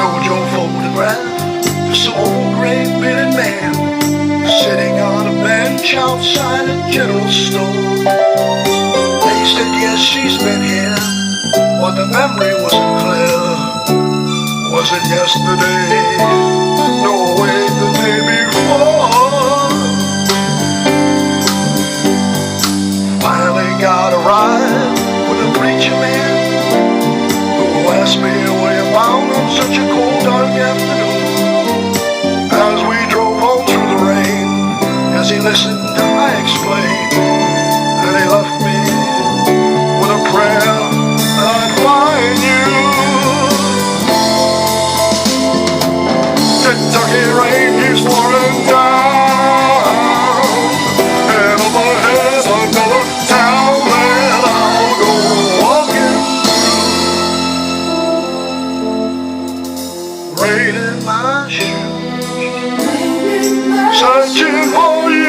showed your photograph to some old gray-bearded man sitting on a bench outside a general store. They said, yes, she's been here, but the memory wasn't clear. Was it yesterday? No, wait, the day before. Finally got a ride with a preacher man who asked me where you bound on such a cold, dark afternoon. As we drove on through the rain, as he listened, I explained, and he left me with a prayer that I'd find you. Kentucky rain keeps pouring down, and on my head's another town that I'll go walking through. Rain in my shoes, searching for you.